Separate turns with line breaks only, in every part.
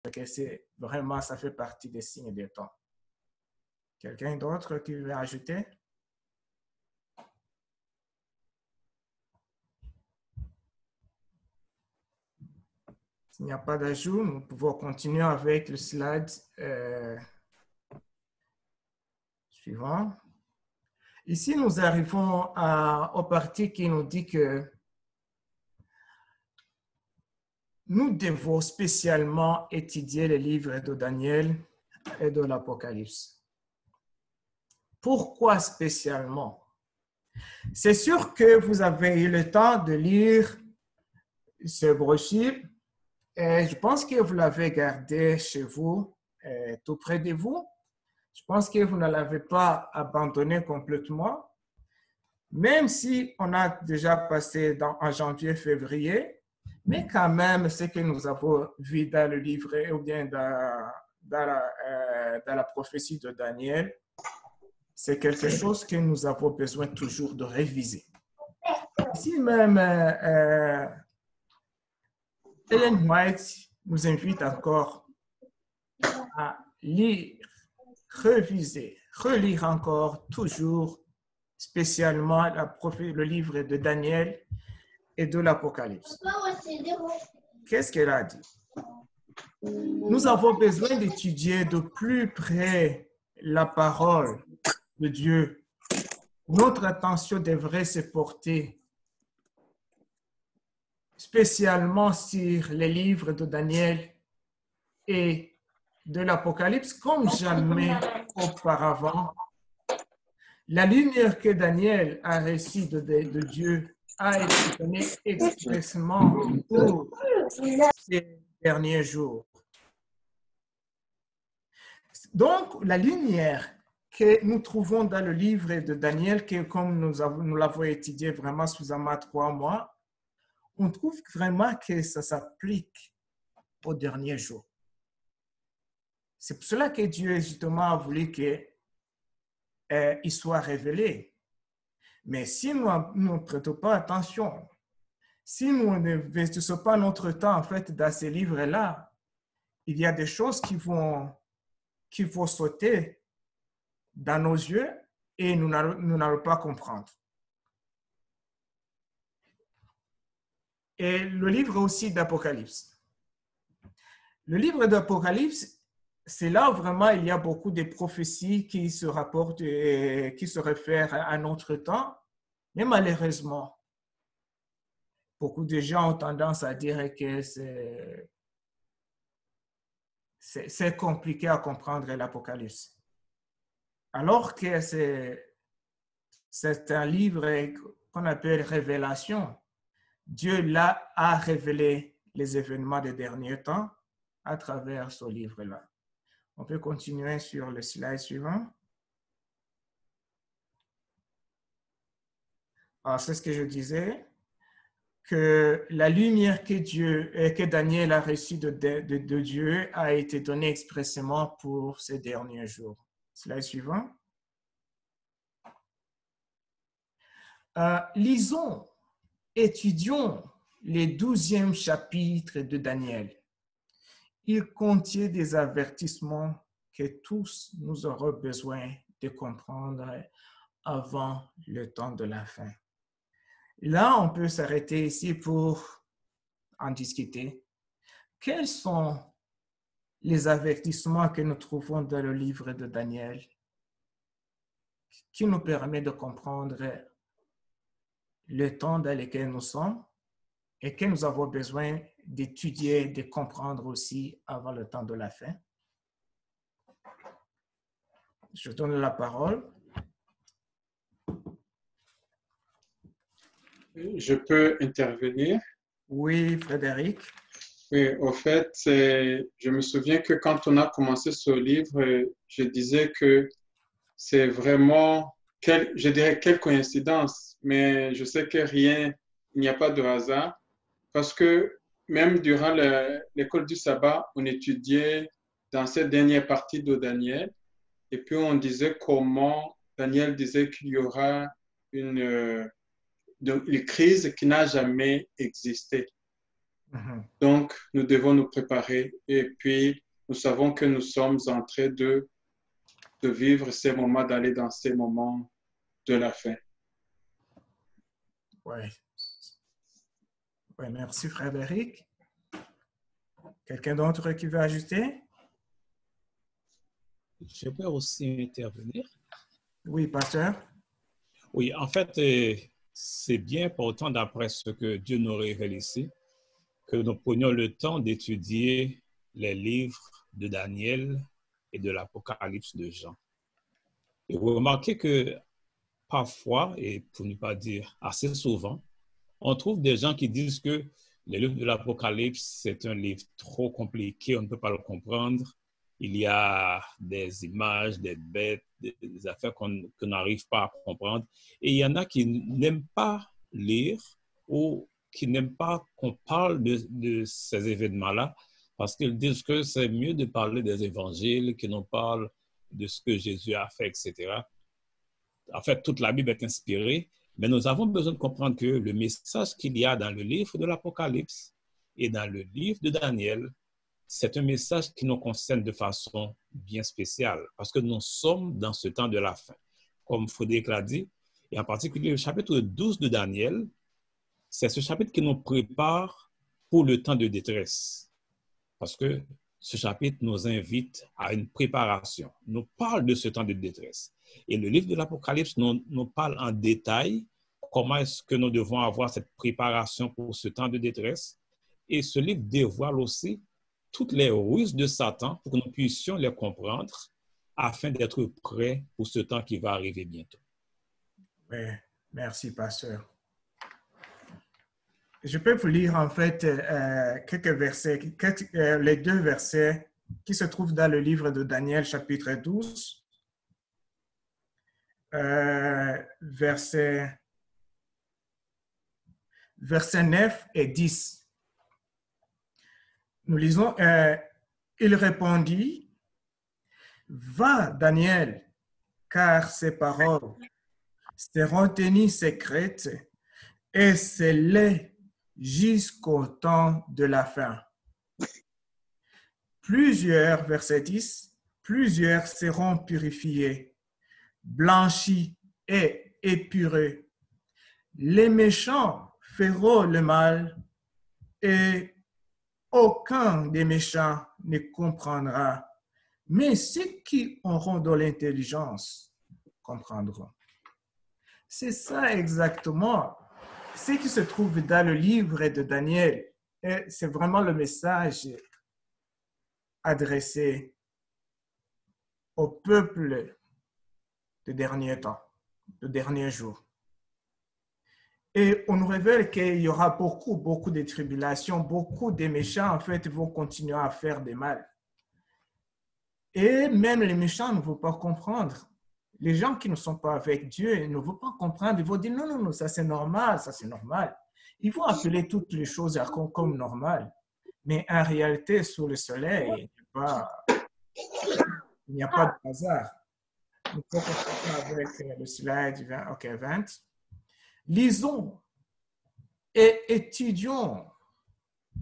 que c'est vraiment, ça fait partie des signes des temps. Quelqu'un d'autre qui veut ajouter? S'il n'y a pas d'ajout, nous pouvons continuer avec le slide suivant. Ici, nous arrivons au parti qui nous dit que nous devons spécialement étudier les livres de Daniel et de l'Apocalypse. Pourquoi spécialement? C'est sûr que vous avez eu le temps de lire ce brochure et je pense que vous l'avez gardé chez vous, tout près de vous. Je pense que vous ne l'avez pas abandonné complètement, même si on a déjà passé en janvier, février, mais quand même, ce que nous avons vu dans le livret ou bien dans la prophétie de Daniel, c'est quelque chose que nous avons besoin toujours de réviser. Ici même, Ellen White nous invite encore à lire, réviser, relire encore, toujours, spécialement le livre de Daniel et de l'Apocalypse. Qu'est-ce qu'elle a dit? Nous avons besoin d'étudier de plus près la parole de Dieu. Notre attention devrait se porter spécialement sur les livres de Daniel et de l'Apocalypse comme jamais auparavant. La lumière que Daniel a reçue de Dieu a été donnée expressément pour ces derniers jours. Donc, la lumière que nous trouvons dans le livre de Daniel, que comme nous l'avons étudié vraiment suffisamment 3 mois, on trouve vraiment que ça s'applique aux derniers jours. C'est pour cela que Dieu justement a voulu qu'il soit révélé. Mais si nous ne prêtons pas attention, si nous n'investissons pas notre temps en fait dans ces livres-là, il y a des choses qui vont sauter dans nos yeux et nous n'allons pas comprendre. Et le livre aussi d'Apocalypse. Le livre d'Apocalypse, c'est là où vraiment il y a beaucoup de prophéties qui se rapportent et qui se réfèrent à notre temps. Mais malheureusement, beaucoup de gens ont tendance à dire que c'est compliqué à comprendre l'Apocalypse. Alors que c'est un livre qu'on appelle Révélation. Dieu là a révélé les événements des derniers temps à travers ce livre-là. On peut continuer sur le slide suivant. Alors, c'est ce que je disais, que la lumière que Daniel a reçue de Dieu a été donnée expressément pour ces derniers jours. Slide suivant. Lisons, étudions les 12e chapitres de Daniel. Il contient des avertissements que tous nous aurons besoin de comprendre avant le temps de la fin. Là, on peut s'arrêter ici pour en discuter. Quels sont les avertissements que nous trouvons dans le livre de Daniel qui nous permet de comprendre le temps dans lequel nous sommes et que nous avons besoin d'étudier, de comprendre aussi avant le temps de la fin? Je donne la parole.
Je peux intervenir?
Oui, Frédéric.
Oui, au fait, je me souviens que quand on a commencé ce livre, je disais que c'est vraiment, je dirais quelle coïncidence, mais je sais que il n'y a pas de hasard, parce que même durant l'école du sabbat, on étudiait dans cette dernière partie de Daniel, et puis on disait comment Daniel disait qu'il y aura une crise qui n'a jamais existé.
Mhm.
Donc, nous devons nous préparer et puis nous savons que nous sommes en train de vivre ces moments, d'aller dans ces moments de la fin.
Ouais. Ouais, merci Frédéric. Quelqu'un d'autre qui veut ajouter?
Je peux aussi intervenir.
Oui, pasteur.
Oui, en fait, c'est bien important d'après ce que Dieu nous révèle ici, que nous prenions le temps d'étudier les livres de Daniel et de l'Apocalypse de Jean. Et vous remarquez que parfois, et pour ne pas dire assez souvent, on trouve des gens qui disent que le livre de l'Apocalypse, c'est un livre trop compliqué, on ne peut pas le comprendre. Il y a des images, des bêtes, des affaires qu'on n'arrive pas à comprendre. Et il y en a qui n'aiment pas lire ou qui n'aiment pas qu'on parle de ces événements-là parce qu'ils disent que c'est mieux de parler des évangiles, que l'on parle de ce que Jésus a fait, etc. En fait, toute la Bible est inspirée, mais nous avons besoin de comprendre que le message qu'il y a dans le livre de l'Apocalypse et dans le livre de Daniel, c'est un message qui nous concerne de façon bien spéciale parce que nous sommes dans ce temps de la fin. Comme Frédéric l'a dit, et en particulier le chapitre 12 de Daniel, c'est ce chapitre qui nous prépare pour le temps de détresse. Parce que ce chapitre nous invite à une préparation, nous parle de ce temps de détresse. Et le livre de l'Apocalypse nous parle en détail comment est-ce que nous devons avoir cette préparation pour ce temps de détresse. Et ce livre dévoile aussi toutes les ruses de Satan pour que nous puissions les comprendre afin d'être prêts pour ce temps qui va arriver bientôt.
Oui, merci, pasteur. Je peux vous lire en fait quelques versets, les deux versets qui se trouvent dans le livre de Daniel, chapitre 12, versets 9 et 10. Nous lisons, il répondit, « Va, Daniel, car ces paroles seront tenues secrètes et scellées jusqu'au temps de la fin. » Plusieurs, verset 10, plusieurs seront purifiés, blanchis et épurés. Les méchants feront le mal et aucun des méchants ne comprendra. Mais ceux qui auront de l'intelligence comprendront. C'est ça exactement ce qui se trouve dans le livre de Daniel. Et c'est vraiment le message adressé au peuple de derniers temps, de derniers jours. Et on nous révèle qu'il y aura beaucoup de tribulations, beaucoup de méchants, en fait, vont continuer à faire des mal. Et même les méchants ne vont pas comprendre. Les gens qui ne sont pas avec Dieu ne vont pas comprendre. Ils vont dire, non, ça c'est normal, ça c'est normal. Ils vont appeler toutes les choses comme normales. Mais en réalité, sous le soleil, il n'y a pas de hasard. Nous pouvons continuer avec le slide 20. Lisons et étudions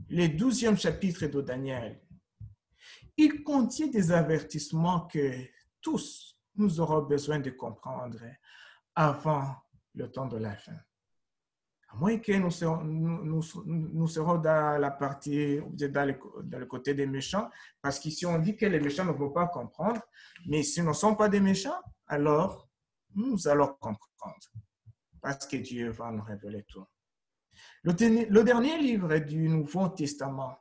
le 12e chapitre de Daniel. Il contient des avertissements que tous nous aurons besoin de comprendre avant le temps de la fin. À moins que nous serons dans la partie, dans le côté des méchants, parce qu'ici on dit que les méchants ne vont pas comprendre, mais si nous ne sommes pas des méchants, alors nous allons comprendre, parce que Dieu va nous révéler tout. Le dernier livre du Nouveau Testament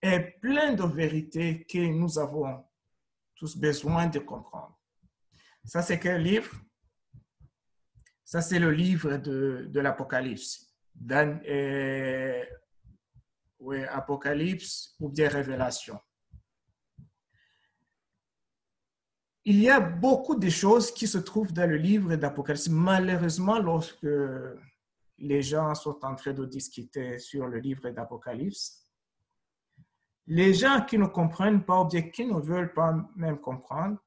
est plein de vérités que nous avons tous besoin de comprendre. Ça, c'est quel livre? Ça, c'est le livre de l'Apocalypse. Oui, Apocalypse ou bien Révélation. Il y a beaucoup de choses qui se trouvent dans le livre d'Apocalypse. Malheureusement, lorsque les gens sont en train de discuter sur le livre d'Apocalypse, les gens qui ne comprennent pas ou bien qui ne veulent pas même comprendre,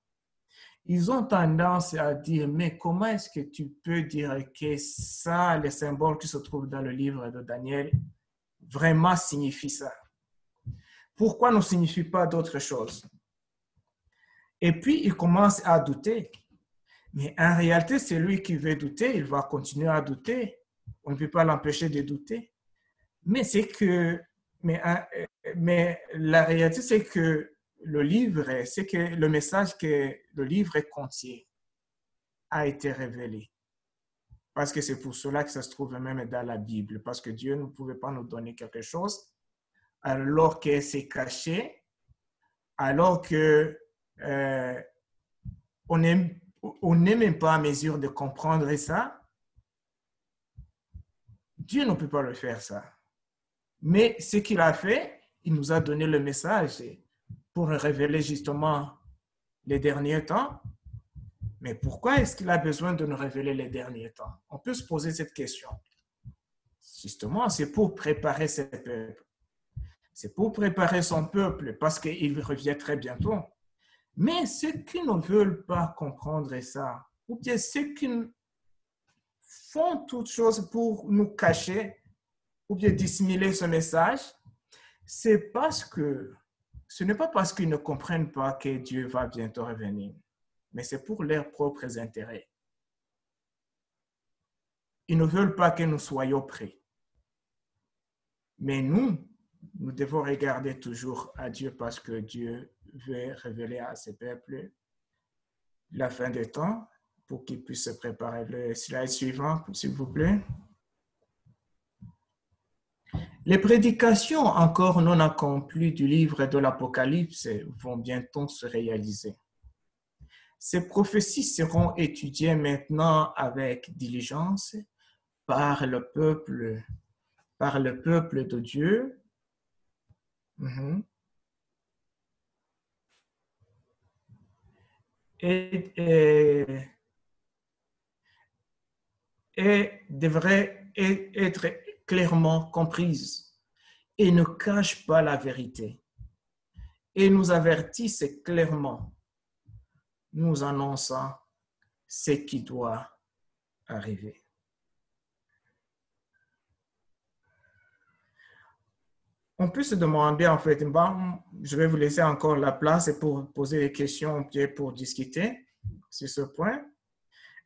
ils ont tendance à dire, mais comment est-ce que tu peux dire que ça, les symboles qui se trouvent dans le livre de Daniel, vraiment signifie ça? Pourquoi ne signifie pas d'autres choses? Et puis, il commence à douter. Mais en réalité, c'est lui qui veut douter, il va continuer à douter. On ne peut pas l'empêcher de douter. Mais mais la réalité, c'est que le livre, c'est que le message que le livre contient a été révélé. Parce que c'est pour cela que ça se trouve même dans la Bible. Parce que Dieu ne pouvait pas nous donner quelque chose alors que c'est caché, alors que on n'est même pas en mesure de comprendre ça. Dieu ne peut pas le faire, ça. Mais ce qu'il a fait, il nous a donné le message pour révéler justement les derniers temps. Mais pourquoi est-ce qu'il a besoin de nous révéler les derniers temps? On peut se poser cette question. Justement, c'est pour préparer ses peuples. C'est pour préparer son peuple parce qu'il revient très bientôt. Mais ceux qui ne veulent pas comprendre ça, ou bien ceux qui font toutes choses pour nous cacher, ou bien dissimuler ce message, ce n'est pas parce qu'ils ne comprennent pas que Dieu va bientôt revenir, mais c'est pour leurs propres intérêts. Ils ne veulent pas que nous soyons prêts. Mais nous devons regarder toujours à Dieu parce que Dieu veut révéler à ses peuples la fin des temps pour qu'ils puissent se préparer. Le slide suivant, s'il vous plaît. Les prédications encore non accomplies du livre de l'Apocalypse vont bientôt se réaliser. Ces prophéties seront étudiées maintenant avec diligence par le peuple de Dieu. Et devrait être clairement comprise et ne cache pas la vérité et nous avertissent clairement, nous annonçant ce qui doit arriver. On peut se demander, en fait, je vais vous laisser encore la place pour poser des questions, pour discuter sur ce point.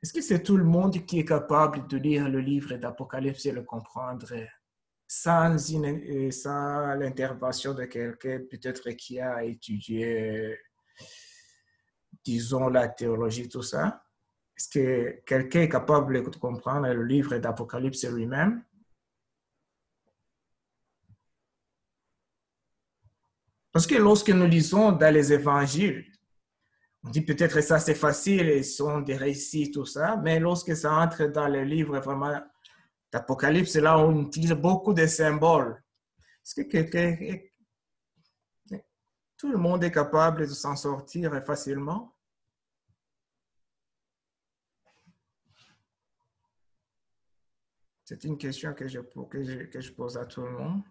Est-ce que c'est tout le monde qui est capable de lire le livre d'Apocalypse et le comprendre sans l'intervention de quelqu'un peut-être qui a étudié, disons, la théologie, tout ça? Est-ce que quelqu'un est capable de comprendre le livre d'Apocalypse lui-même? Parce que lorsque nous lisons dans les évangiles, on dit peut-être ça c'est facile, ils sont des récits, tout ça, mais lorsque ça entre dans les livres vraiment d'Apocalypse, là on utilise beaucoup de symboles. Est-ce que tout le monde est capable de s'en sortir facilement? C'est une question que je pose à tout le monde.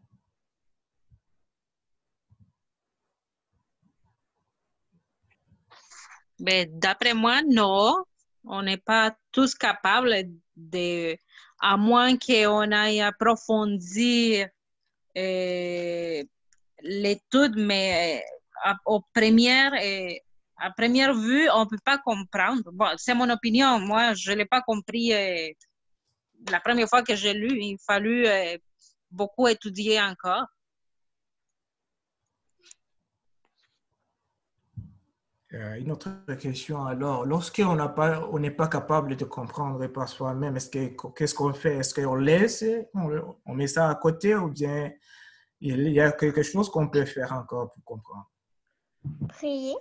D'après moi, non. On n'est pas tous capables de, à moins qu'on aille approfondir l'étude, mais à première vue, on ne peut pas comprendre. Bon, c'est mon opinion. Moi, je ne l'ai pas compris la première fois que j'ai lu. Il fallut beaucoup étudier encore.
Une autre question alors, lorsqu'on n'est pas capable de comprendre par soi-même, qu'est-ce qu'on fait? Est-ce qu'on laisse, on met ça à côté ou bien il y a quelque chose qu'on peut faire encore pour comprendre?
Prier.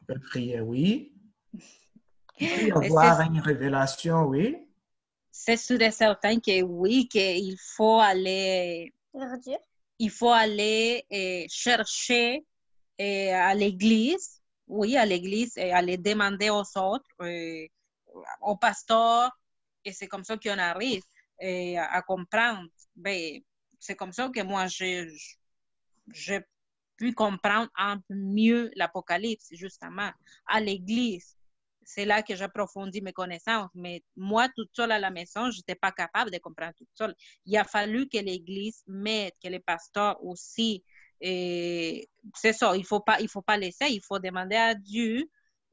On peut prier, oui. Il peut y avoir une révélation, oui.
C'est sûr et certain que oui, qu'il faut aller, il faut aller chercher à l'église, oui, à l'église, et aller demander aux autres, au pasteur, et c'est comme ça qu'on arrive à comprendre. Ben, c'est comme ça que moi, j'ai pu comprendre un peu mieux l'Apocalypse, justement, à l'église. c'est là que j'approfondis mes connaissances. Mais moi, toute seule à la maison, je n'étais pas capable de comprendre toute seule. Il a fallu que l'Église mette, que les pasteurs aussi. Et c'est ça, il ne faut pas laisser, il faut demander à Dieu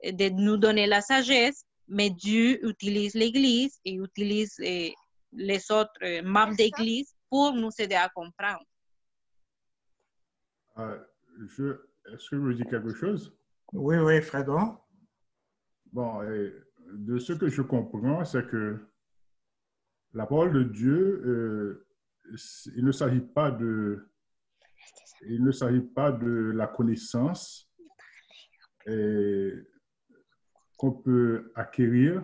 de nous donner la sagesse, mais Dieu utilise l'Église et utilise les autres membres d'Église pour nous aider à comprendre.
Est-ce que je veux dire quelque chose?
Oui, oui, Fredon.
Bon, de ce que je comprends, c'est que la parole de Dieu, il ne s'agit pas de la connaissance qu'on peut acquérir,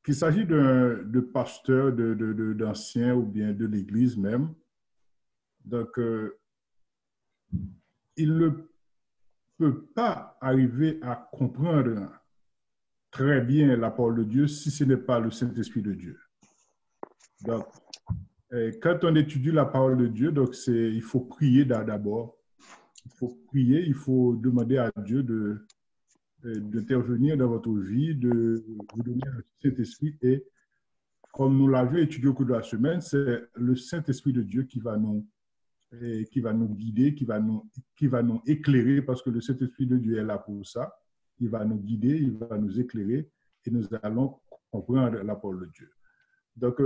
qu'il s'agit de pasteurs, d'anciens ou bien de l'Église même. Donc, il ne peut pas arriver à comprendre très bien la parole de Dieu si ce n'est pas le Saint-Esprit de Dieu. Donc, quand on étudie la parole de Dieu, donc il faut prier d'abord. Il faut prier, il faut demander à Dieu d'intervenir dans votre vie, de vous donner le Saint-Esprit. Et comme nous l'avions étudié au cours de la semaine, c'est le Saint-Esprit de Dieu qui va nous guider, qui va nous éclairer, parce que le Saint-Esprit de Dieu est là pour ça. Il va nous guider, il va nous éclairer et nous allons comprendre la parole de Dieu. Donc,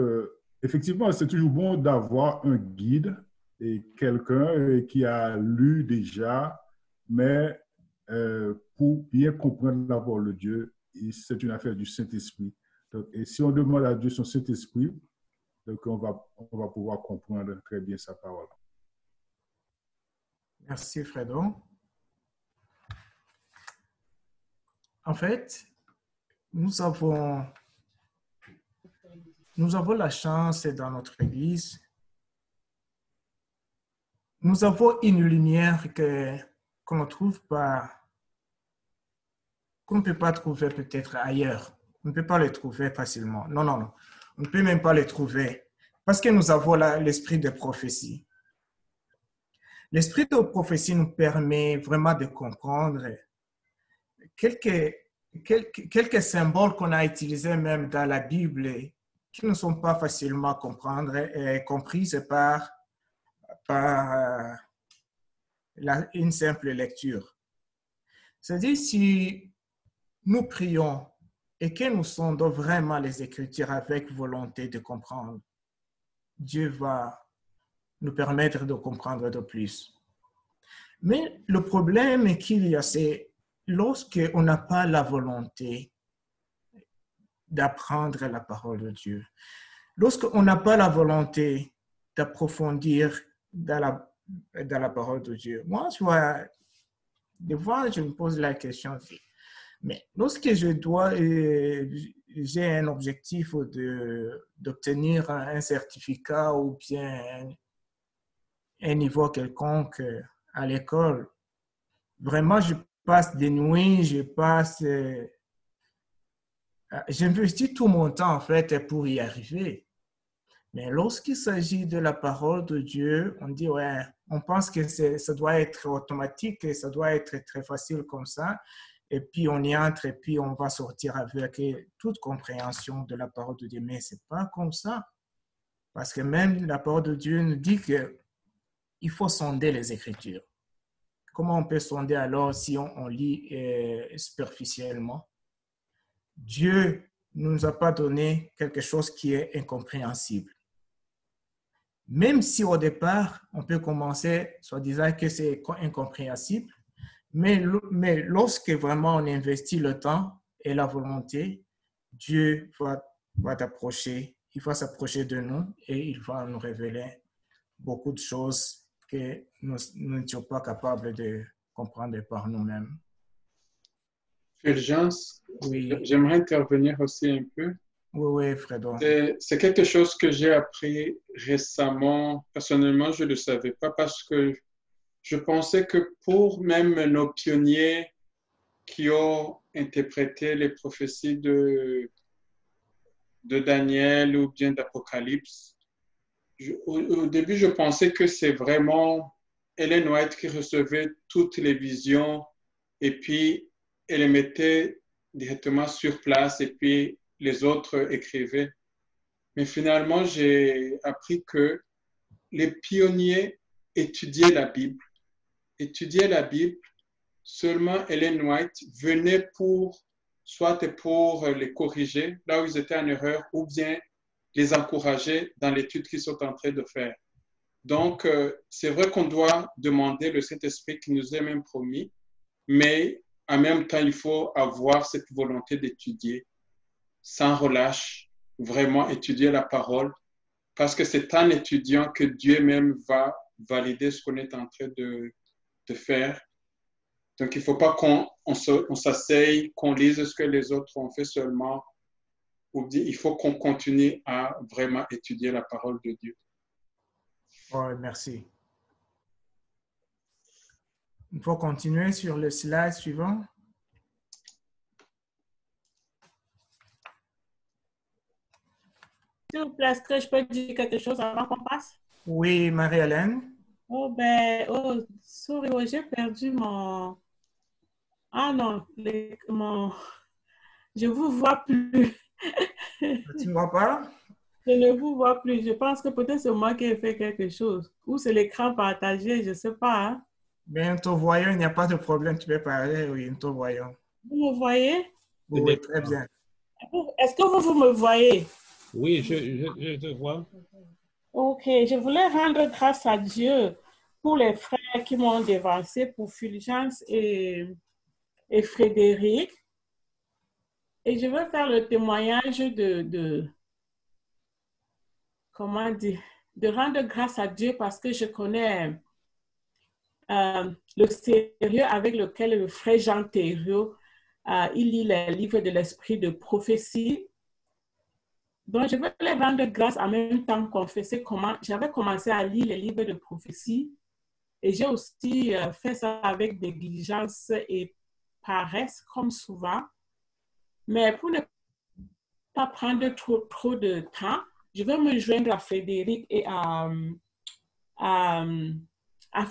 effectivement, c'est toujours bon d'avoir un guide et quelqu'un qui a lu déjà, mais pour bien comprendre la parole de Dieu, c'est une affaire du Saint-Esprit. Donc, et si on demande à Dieu son Saint-Esprit, donc on va pouvoir comprendre très bien sa parole.
Merci, Fredon. En fait, nous avons la chance dans notre Église. Nous avons une lumière qu'on ne trouve pas, qu'on ne peut pas trouver peut-être ailleurs. On ne peut pas les trouver facilement. Non, non, non. On ne peut même pas les trouver parce que nous avons l'esprit de prophétie. L'esprit de prophétie nous permet vraiment de comprendre quelques symboles qu'on a utilisés même dans la Bible qui ne sont pas facilement comprises par une simple lecture. C'est-à-dire, si nous prions et que nous sondons vraiment les Écritures avec volonté de comprendre, Dieu va nous permettre de comprendre de plus. Mais le problème qu'il y a, c'est lorsqu'on n'a pas la volonté d'apprendre la parole de Dieu, lorsqu'on n'a pas la volonté d'approfondir dans la parole de Dieu. Moi, des fois, je me pose la question, mais lorsque j'ai un objectif d'obtenir un certificat ou bien un niveau quelconque à l'école, vraiment, je passe des nuits, j'investis tout mon temps, en fait, pour y arriver. Mais lorsqu'il s'agit de la parole de Dieu, on dit, ouais, on pense que ça doit être automatique et ça doit être très facile comme ça. Et puis, on y entre et puis on va sortir avec toute compréhension de la parole de Dieu. Mais ce n'est pas comme ça. Parce que même la parole de Dieu nous dit qu'il faut sonder les Écritures. Comment on peut sonder alors si on lit superficiellement? Dieu ne nous a pas donné quelque chose qui est incompréhensible. Même si au départ, on peut commencer soit disant que c'est incompréhensible, mais lorsque vraiment on investit le temps et la volonté, Dieu va t'approcher, il va s'approcher de nous et il va nous révéler beaucoup de choses que nous n'étions pas capables de comprendre par nous-mêmes.
Fulgence,
oui.
J'aimerais intervenir aussi un peu.
Oui, Fredon.
C'est quelque chose que j'ai appris récemment. Personnellement, je ne le savais pas parce que je pensais que pour même nos pionniers qui ont interprété les prophéties de Daniel ou bien d'Apocalypse, au début, je pensais que c'est vraiment Ellen White qui recevait toutes les visions et puis et les mettait directement sur place et puis les autres écrivaient. Mais finalement, j'ai appris que les pionniers étudiaient la Bible. Seulement Ellen White venait soit pour les corriger là où ils étaient en erreur ou bien les encourager dans l'étude qu'ils sont en train de faire. Donc, c'est vrai qu'on doit demander le Saint-Esprit qui nous est même promis, mais en même temps, il faut avoir cette volonté d'étudier sans relâche, vraiment étudier la parole, parce que c'est en étudiant que Dieu même va valider ce qu'on est en train de faire. Donc, il ne faut pas qu'on s'asseye, qu'on lise ce que les autres ont fait seulement. Il faut qu'on continue à vraiment étudier la parole de Dieu.
Oui, merci. Il faut continuer sur le slide suivant.
S'il vous plaît, est-ce que je peux dire quelque chose avant qu'on passe?
Oui, Marie-Hélène.
Sorry, j'ai perdu mon... Ah non, je ne vous vois plus.
Tu ne vois pas?
Je ne vous vois plus. Je pense que peut-être c'est moi qui ai fait quelque chose. Ou c'est l'écran partagé, je ne sais pas. Hein?
Bien, te voyons, il n'y a pas de problème, tu peux parler, oui, te voyons.
Vous me voyez?
Oui, très bien.
Est-ce que vous me voyez?
Oui, je te vois.
Ok, je voulais rendre grâce à Dieu pour les frères qui m'ont dévancé, pour Fulgence et Frédéric. Et je veux faire le témoignage comment dire, de rendre grâce à Dieu parce que je connais le sérieux avec lequel le frère Jean Thériault, il lit les livres de l'esprit de prophétie. Donc, je veux les rendre grâce en même temps confesser comment j'avais commencé à lire les livres de prophétie et j'ai aussi fait ça avec négligence et paresse, comme souvent. Mais pour ne pas prendre trop de temps, je vais me joindre à Frédéric et à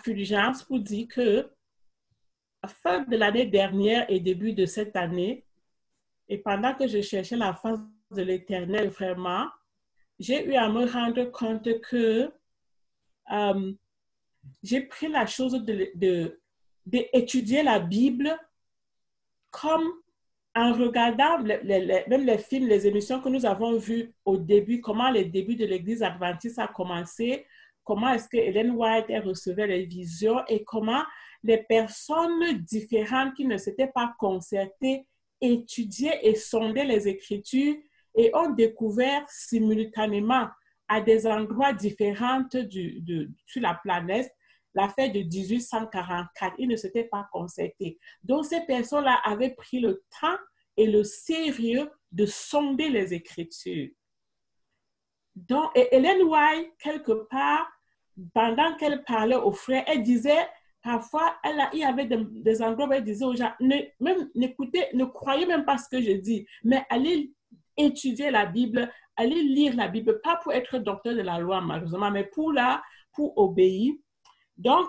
Fulgence pour dire que à la fin de l'année dernière et début de cette année, et pendant que je cherchais la face de l'Éternel vraiment, j'ai eu à me rendre compte que j'ai pris la chose d'étudier la Bible comme en regardant même les films, les émissions que nous avons vues au début, comment les débuts de l'Église adventiste a commencé, comment est-ce que Ellen White recevait les visions et comment les personnes différentes qui ne s'étaient pas concertées étudiaient et sondaient les Écritures et ont découvert simultanément à des endroits différents sur la planète la fête de 1844. Ils ne s'étaient pas concertés. Donc, ces personnes-là avaient pris le temps et le sérieux de sonder les Écritures. Donc, et Ellen White, quelque part, pendant qu'elle parlait aux frères, elle disait, parfois, il y avait des endroits où elle disait aux gens, ne croyez même pas ce que je dis, mais allez étudier la Bible, allez lire la Bible, pas pour être docteur de la loi, malheureusement, mais pour obéir. Donc,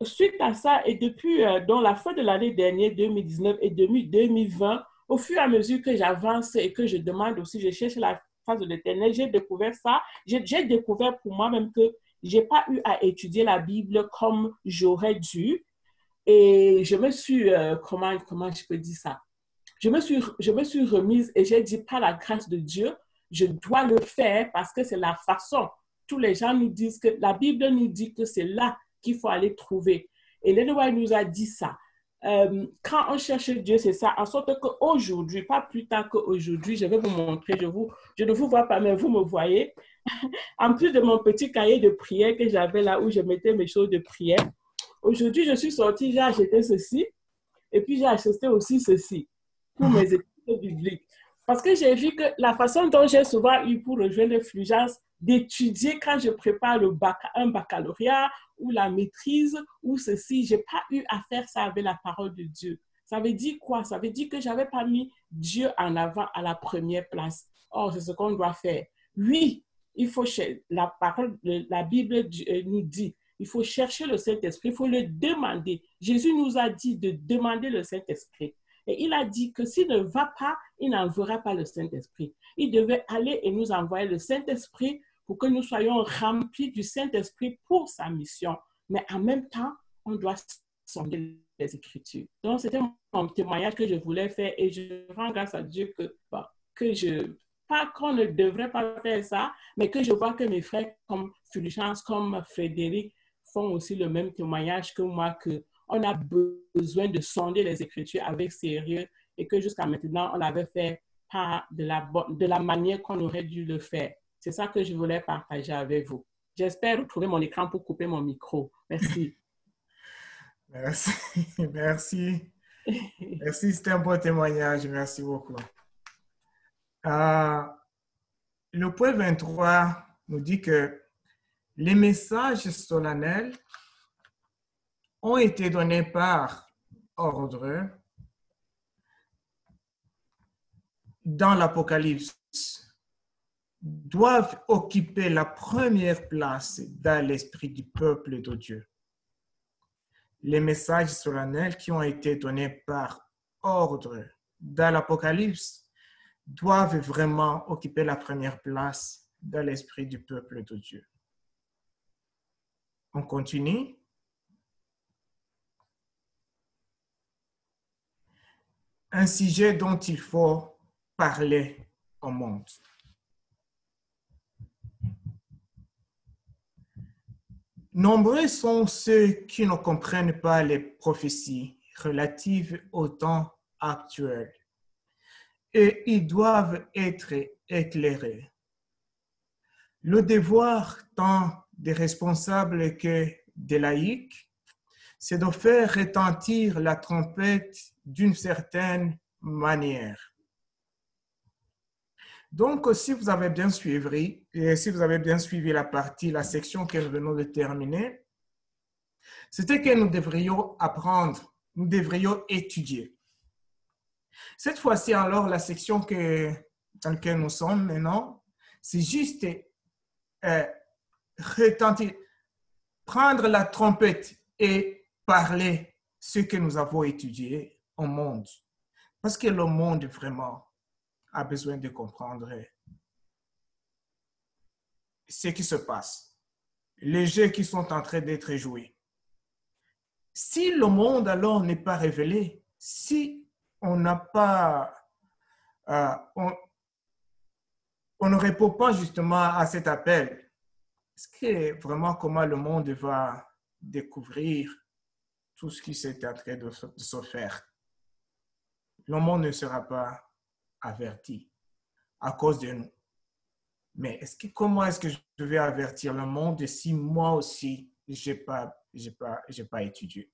suite à ça, et depuis dans la fin de l'année dernière, 2019 et 2020, au fur et à mesure que j'avance et que je demande aussi, je cherche la face de l'Éternel, j'ai découvert ça. J'ai découvert pour moi-même que je n'ai pas eu à étudier la Bible comme j'aurais dû. Et je me suis, comment je peux dire ça? Je me suis remise et j'ai dit, par la grâce de Dieu, je dois le faire parce que c'est la façon. Tous les gens nous disent que la Bible nous dit que c'est là qu'il faut aller trouver. Et Ellen White nous a dit ça. Quand on cherche Dieu, c'est ça. En sorte qu'aujourd'hui, pas plus tard qu'aujourd'hui, je vais vous montrer, je ne vous vois pas, mais vous me voyez. En plus de mon petit cahier de prière que j'avais là où je mettais mes choses de prière, aujourd'hui, je suis sortie, j'ai acheté ceci et puis j'ai acheté aussi ceci pour mes études bibliques. Parce que j'ai vu que la façon dont j'ai souvent eu pour rejoindre Fulgence, d'étudier quand je prépare un baccalauréat ou la maîtrise ou ceci, je n'ai pas eu à faire ça avec la parole de Dieu. Ça veut dire quoi? Ça veut dire que je n'avais pas mis Dieu en avant à la première place. Or, c'est ce qu'on doit faire. Oui, il faut la parole, la Bible nous dit, il faut chercher le Saint-Esprit, il faut le demander. Jésus nous a dit de demander le Saint-Esprit. Et il a dit que s'il ne va pas, il n'enverra pas le Saint-Esprit. Il devait aller et nous envoyer le Saint-Esprit pour que nous soyons remplis du Saint-Esprit pour sa mission. Mais en même temps, on doit sonder les Écritures. Donc, c'était mon témoignage que je voulais faire et je rends grâce à Dieu pas qu'on ne devrait pas faire ça, mais que je vois que mes frères comme Fulgence, comme Frédéric font aussi le même témoignage que moi, qu'on a besoin de sonder les Écritures avec sérieux et que jusqu'à maintenant, on l'avait fait pas de la manière qu'on aurait dû le faire. C'est ça que je voulais partager avec vous. J'espère retrouver mon écran pour couper mon micro. Merci.
Merci. Merci. Merci, c'était un bon témoignage. Merci beaucoup. Le point 23 nous dit que les messages solennels ont été donnés par ordre dans l'Apocalypse, doivent occuper la première place dans l'esprit du peuple de Dieu. Les messages solennels qui ont été donnés par ordre dans l'Apocalypse doivent vraiment occuper la première place dans l'esprit du peuple de Dieu. On continue. Un sujet dont il faut parler au monde. Nombreux sont ceux qui ne comprennent pas les prophéties relatives au temps actuel et ils doivent être éclairés. Le devoir tant des responsables que des laïcs, c'est de faire retentir la trompette d'une certaine manière. Donc, si vous avez bien suivi la section que nous venons de terminer, c'était que nous devrions apprendre, nous devrions étudier. Cette fois-ci, alors, la section dans laquelle nous sommes maintenant, c'est juste retentir, prendre la trompette et parler ce que nous avons étudié au monde. Parce que le monde, vraiment, a besoin de comprendre ce qui se passe, les jeux qui sont en train d'être joués. Si le monde alors n'est pas révélé, si on n'a pas, on ne répond pas justement à cet appel, est-ce que vraiment comment le monde va découvrir tout ce qui s'est en train de se faire? Le monde ne sera pas averti à cause de nous. Mais comment est-ce que je vais avertir le monde si moi aussi, je n'ai pas étudié?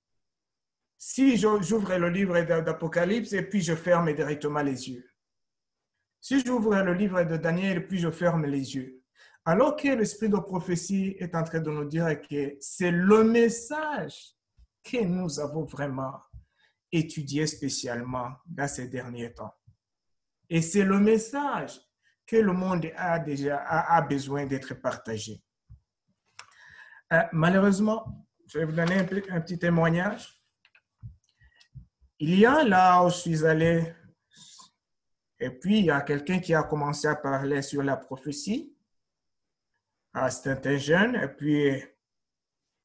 Si j'ouvre le livre d'Apocalypse et puis je ferme directement les yeux. Si j'ouvre le livre de Daniel et puis je ferme les yeux. Alors que l'esprit de prophétie est en train de nous dire que c'est le message que nous avons vraiment étudié spécialement dans ces derniers temps. Et c'est le message que le monde a besoin d'être partagé. Malheureusement, je vais vous donner un petit témoignage. Il y a là où je suis allé, et puis il y a quelqu'un qui a commencé à parler sur la prophétie. C'était un jeune, et puis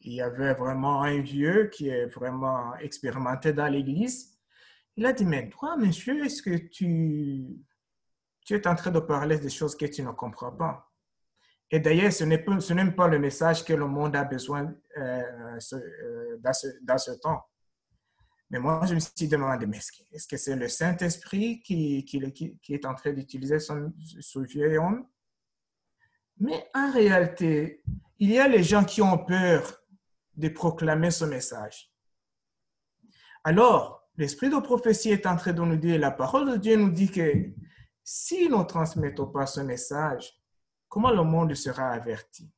il y avait vraiment un vieux qui est vraiment expérimenté dans l'église. Il a dit, mais toi, monsieur, est-ce que tu es en train de parler des choses que tu ne comprends pas? Et d'ailleurs, ce n'est pas le message que le monde a besoin dans ce temps. Mais moi, je me suis demandé, mais est-ce que c'est le Saint-Esprit qui est en train d'utiliser ce vieil homme? Mais en réalité, il y a les gens qui ont peur de proclamer ce message. Alors, l'esprit de prophétie est en train de nous dire, la parole de Dieu nous dit que si nous ne transmettons pas ce message, comment le monde sera averti?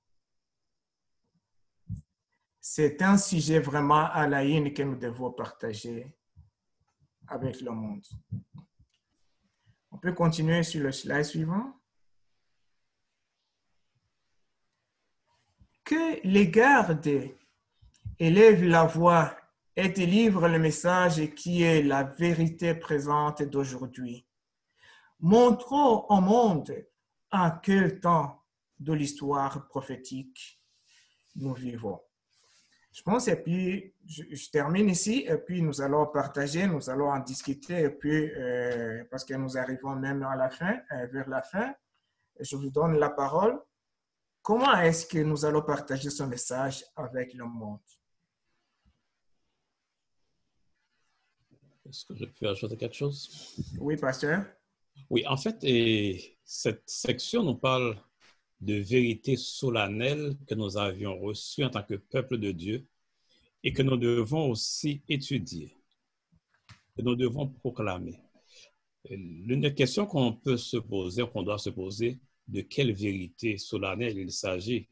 C'est un sujet vraiment à la une que nous devons partager avec le monde. On peut continuer sur le slide suivant. Que les gardes élèvent la voix et délivre le message qui est la vérité présente d'aujourd'hui. Montrons au monde à quel temps de l'histoire prophétique nous vivons. Je pense, et puis je termine ici, et puis nous allons partager, nous allons en discuter, et puis parce que nous arrivons même à la fin, vers la fin, je vous donne la parole. Comment est-ce que nous allons partager ce message avec le monde?
Est-ce que je peux ajouter quelque chose?
Oui, pasteur.
Oui, en fait, et cette section nous parle de vérités solennelles que nous avions reçues en tant que peuple de Dieu et que nous devons aussi étudier, que nous devons proclamer. L'une des questions qu'on peut se poser, qu'on doit se poser, de quelle vérité solennelle il s'agit?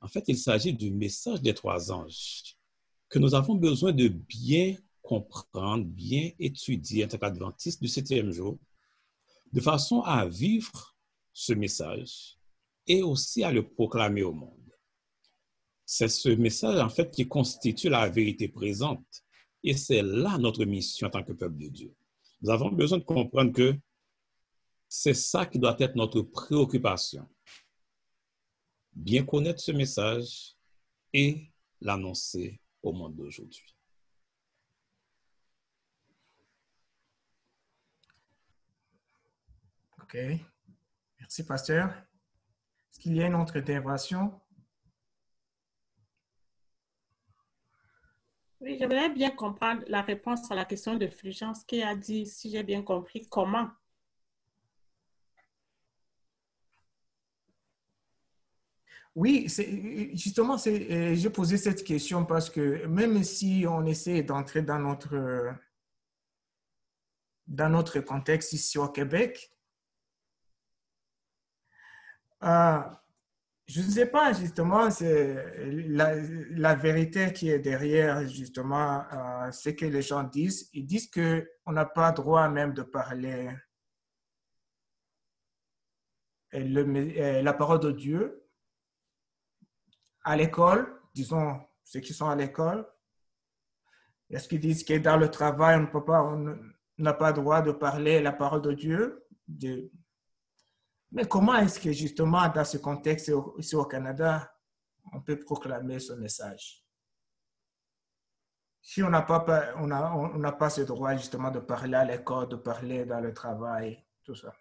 En fait, il s'agit du message des trois anges que nous avons besoin de bien comprendre, bien étudier en tant qu'adventistes du 7e jour, de façon à vivre ce message et aussi à le proclamer au monde. C'est ce message, en fait, qui constitue la vérité présente. Et c'est là notre mission en tant que peuple de Dieu. Nous avons besoin de comprendre que c'est ça qui doit être notre préoccupation. Bien connaître ce message et l'annoncer au monde d'aujourd'hui.
OK. Merci, pasteur. Est-ce qu'il y a une autre intervention?
Oui, j'aimerais bien comprendre la réponse à la question de Fulgence qui a dit, si j'ai bien compris, comment.
Oui, justement, j'ai posé cette question parce que même si on essaie d'entrer dans notre contexte ici au Québec, je ne sais pas, justement, c'est la vérité qui est derrière, justement, ce que les gens disent. Ils disent qu'on n'a pas droit même de parler la parole de Dieu à l'école, disons, ceux qui sont à l'école. Est-ce qu'ils disent que dans le travail, on n'a pas droit de parler la parole de Dieu? Mais comment est-ce que justement, dans ce contexte ici au Canada, on peut proclamer ce message? Si on n'a pas ce droit justement de parler à l'école, de parler dans le travail, tout ça.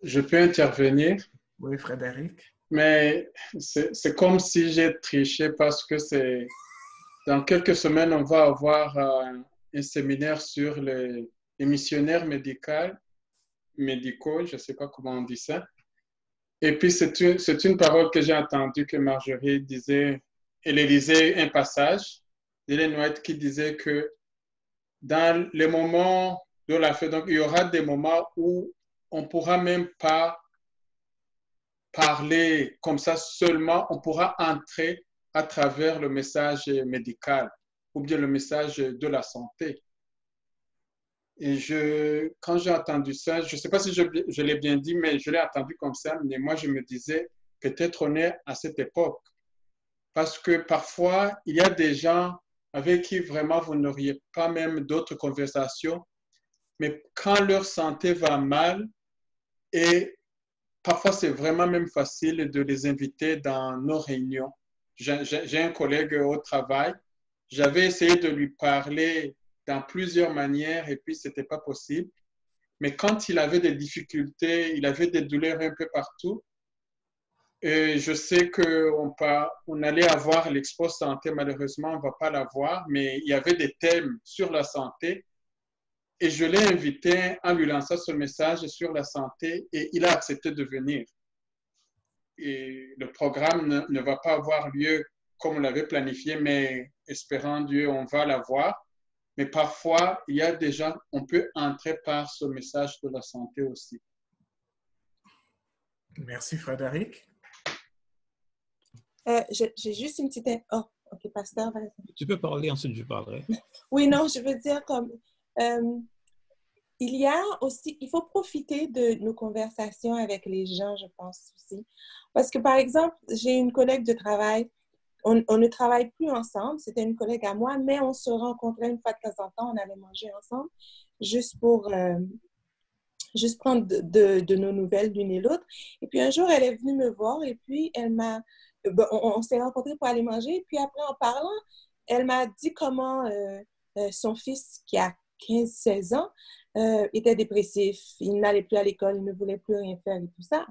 Je peux intervenir,
Oui, Frédéric.
mais c'est comme si j'ai triché parce que dans quelques semaines, on va avoir un séminaire sur les missionnaires médicaux, je ne sais pas comment on dit ça. Et puis, c'est une parole que j'ai entendue que Marjorie disait, elle lisait un passage d'Ellen White qui disait que dans les moments de la fête, donc il y aura des moments où on ne pourra même pas parler comme ça seulement, on pourra entrer à travers le message médical ou bien le message de la santé. Et quand j'ai entendu ça, je ne sais pas si je l'ai bien dit, mais je l'ai entendu comme ça, mais moi je me disais, peut-être on est à cette époque. Parce que parfois, il y a des gens avec qui vraiment vous n'auriez pas même d'autres conversations, mais quand leur santé va mal, et parfois c'est vraiment même facile de les inviter dans nos réunions. J'ai un collègue au travail, j'avais essayé de lui parler dans plusieurs manières et puis ce n'était pas possible. Mais quand il avait des difficultés, il avait des douleurs un peu partout, et je sais qu'on allait avoir l'Expo Santé, malheureusement, on ne va pas l'avoir, mais il y avait des thèmes sur la santé. Et je l'ai invité en lui lançant ce message sur la santé et il a accepté de venir. Et le programme ne va pas avoir lieu comme on l'avait planifié, mais espérant Dieu, on va l'avoir. Mais parfois, il y a des gens, on peut entrer par ce message de la santé aussi.
Merci, Frédéric.
J'ai juste une petite... Oh, OK, pasteur.
Tu peux parler, ensuite je parlerai.
Oui, non, je veux dire comme... il y a aussi... Il faut profiter de nos conversations avec les gens, je pense aussi. Parce que, par exemple, j'ai une collègue de travail, on ne travaille plus ensemble. C'était une collègue à moi, mais on se rencontrait une fois de temps en temps. On allait manger ensemble juste pour juste prendre de nos nouvelles l'une et l'autre. Et puis un jour, elle est venue me voir et puis elle m'a... on s'est rencontrés pour aller manger. Et puis après, en parlant, elle m'a dit comment son fils, qui a 15-16 ans, était dépressif. Il n'allait plus à l'école, il ne voulait plus rien faire et tout ça.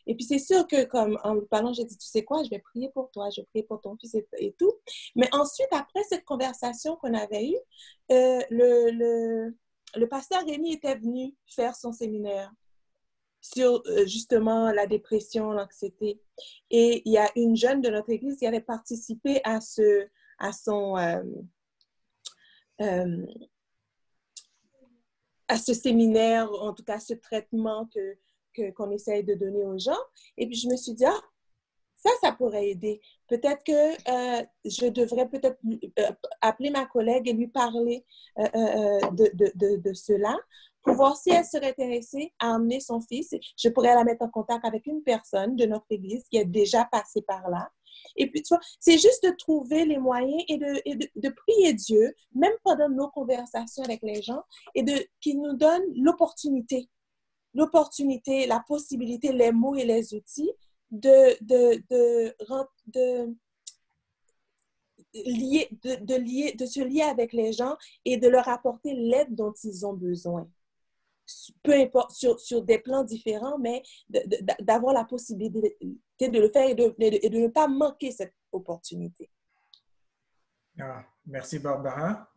Et puis c'est sûr que comme en lui parlant, j'ai dit, tu sais quoi, je vais prier pour toi, je vais prier pour ton fils et tout. Mais ensuite, après cette conversation qu'on avait eue, le pasteur Rémi était venu faire son séminaire sur justement la dépression, l'anxiété. Et il y a une jeune de notre église qui avait participé à ce séminaire, en tout cas ce traitement qu'on essaye de donner aux gens. Et puis je me suis dit, ah, ça pourrait aider. Peut-être que je devrais peut-être appeler ma collègue et lui parler de cela pour voir si elle serait intéressée à emmener son fils. Je pourrais la mettre en contact avec une personne de notre église qui est déjà passée par là. Et puis, tu vois, c'est juste de trouver les moyens et de prier Dieu, même pendant nos conversations avec les gens, et qu'il nous donne l'opportunité, la possibilité, les mots et les outils de se lier avec les gens et de leur apporter l'aide dont ils ont besoin. Peu importe, sur des plans différents, mais d'avoir la possibilité de le faire et de ne pas manquer cette opportunité.
Ah, merci Barbara.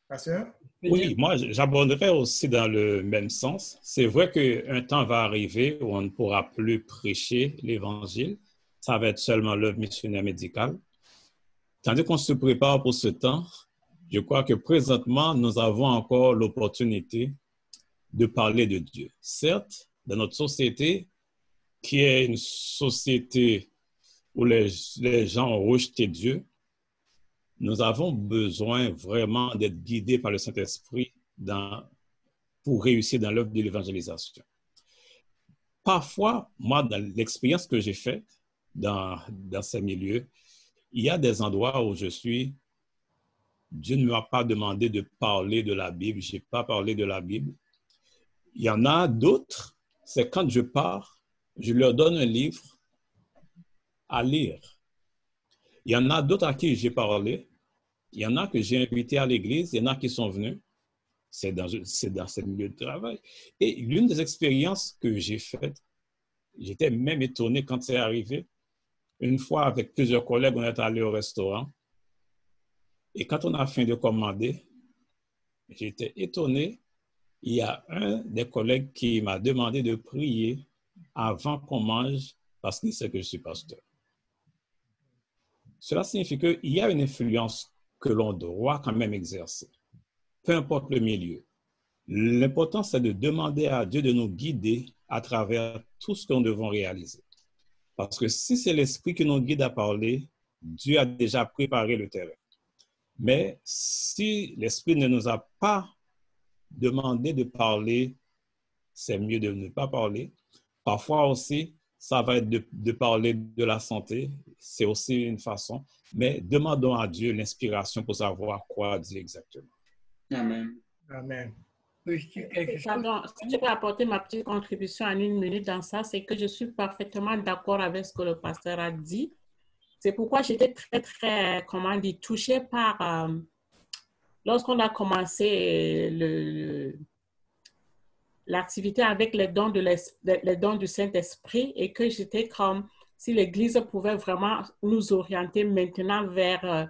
Pasteur?
Oui, moi, j'aborderais aussi dans le même sens. C'est vrai qu'un temps va arriver où on ne pourra plus prêcher l'Évangile. Ça va être seulement l'œuvre missionnaire médicale. Tandis qu'on se prépare pour ce temps, je crois que présentement, nous avons encore l'opportunité de parler de Dieu. Certes, dans notre société, qui est une société où les gens ont rejeté Dieu, nous avons besoin vraiment d'être guidés par le Saint-Esprit pour réussir dans l'œuvre de l'évangélisation. Parfois, moi, dans l'expérience que j'ai faite dans ces milieux, il y a des endroits où je suis, Dieu ne m'a pas demandé de parler de la Bible, je n'ai pas parlé de la Bible. Il y en a d'autres, c'est quand je pars, je leur donne un livre à lire. Il y en a d'autres à qui j'ai parlé. Il y en a que j'ai invités à l'église. Il y en a qui sont venus. C'est dans ce milieu de travail. Et l'une des expériences que j'ai faites, j'étais même étonné quand c'est arrivé. Une fois, avec plusieurs collègues, on est allé au restaurant. Et quand on a fini de commander, j'étais étonné. Il y a un des collègues qui m'a demandé de prier avant qu'on mange parce qu'il sait que je suis pasteur. Cela signifie qu'il y a une influence que l'on doit quand même exercer, peu importe le milieu. L'important, c'est de demander à Dieu de nous guider à travers tout ce que nous devons réaliser. Parce que si c'est l'Esprit qui nous guide à parler, Dieu a déjà préparé le terrain. Mais si l'Esprit ne nous a pas demandé de parler, c'est mieux de ne pas parler. Parfois aussi, ça va être de parler de la santé, c'est aussi une façon, mais demandons à Dieu l'inspiration pour savoir quoi dire exactement.
Amen.
Amen.
Pardon, si je peux apporter ma petite contribution en 1 minute dans ça, c'est que je suis parfaitement d'accord avec ce que le pasteur a dit. C'est pourquoi j'étais très, très, comment dire, touchée par, lorsqu'on a commencé l'activité avec les dons du Saint-Esprit et que j'étais comme si l'Église pouvait vraiment nous orienter maintenant vers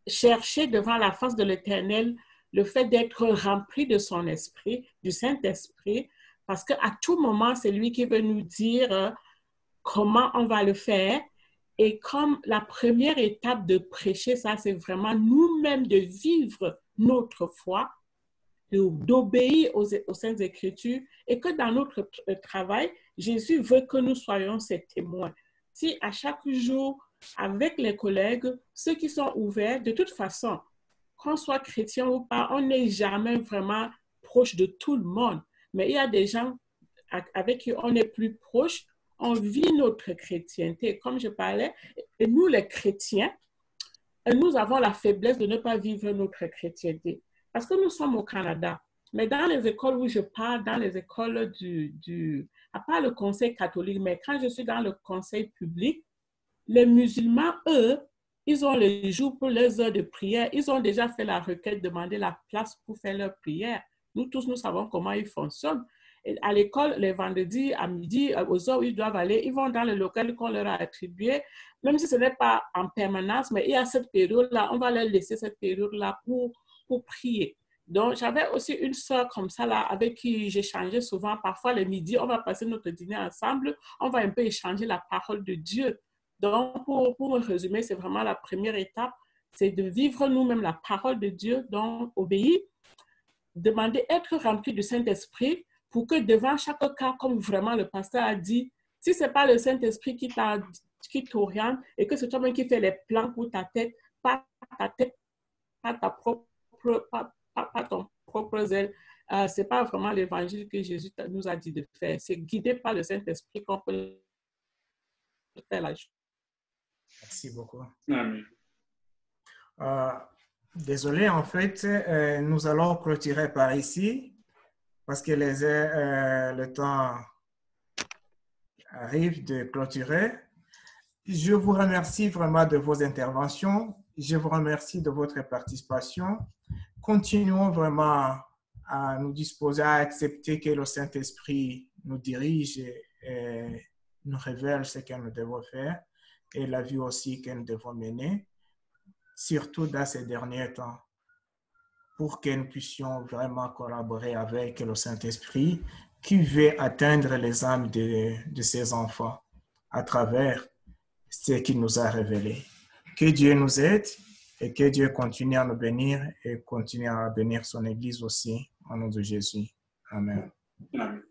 chercher devant la face de l'Éternel le fait d'être rempli de son esprit, du Saint-Esprit, parce qu'à tout moment, c'est lui qui veut nous dire comment on va le faire. Et comme la première étape de prêcher, ça, c'est vraiment nous-mêmes de vivre notre foi, d'obéir aux Saintes Écritures, et que dans notre travail, Jésus veut que nous soyons ses témoins. Si à chaque jour, avec les collègues, ceux qui sont ouverts, de toute façon, qu'on soit chrétien ou pas, on n'est jamais vraiment proche de tout le monde. Mais il y a des gens avec qui on est plus proche, on vit notre chrétienté. Comme je parlais, et nous les chrétiens, nous avons la faiblesse de ne pas vivre notre chrétienté. Parce que nous sommes au Canada. Mais dans les écoles où je parle, dans les écoles à part le conseil catholique, mais quand je suis dans le conseil public, les musulmans, eux, ils ont les jours pour les heures de prière. Ils ont déjà fait la requête, demandé la place pour faire leur prière. Nous tous, nous savons comment ils fonctionnent. Et à l'école, les vendredis à midi, aux heures où ils doivent aller, ils vont dans le local qu'on leur a attribué, même si ce n'est pas en permanence, mais il y a cette période-là, on va leur laisser cette période-là pour prier. Donc, j'avais aussi une sœur comme ça, là, avec qui j'échangeais souvent. Parfois, le midi, on va passer notre dîner ensemble, on va un peu échanger la parole de Dieu. Donc, pour me résumer, c'est vraiment la première étape, c'est de vivre nous-mêmes la parole de Dieu, donc obéir, demander être rempli du Saint-Esprit, pour que devant chaque cas, comme vraiment le pasteur a dit, si ce n'est pas le Saint-Esprit qui t'oriente et que c'est toi-même qui fais les plans pour ta tête, pas ton propre zèle, ce n'est pas vraiment l'évangile que Jésus nous a dit de faire. C'est guidé par le Saint-Esprit qu'on peut faire la chose.
Merci beaucoup.
Amen.
Désolé, en fait, nous allons clôturer par ici parce que le temps arrive de clôturer. Je vous remercie vraiment de vos interventions. Je vous remercie de votre participation. Continuons vraiment à nous disposer à accepter que le Saint-Esprit nous dirige et nous révèle ce que nous devons faire et la vie aussi que nous devons mener, surtout dans ces derniers temps, pour que nous puissions vraiment collaborer avec le Saint-Esprit qui veut atteindre les âmes de ses enfants à travers ce qu'il nous a révélé. Que Dieu nous aide et que Dieu continue à nous bénir et continue à bénir son Église aussi, au nom de Jésus. Amen.
Amen.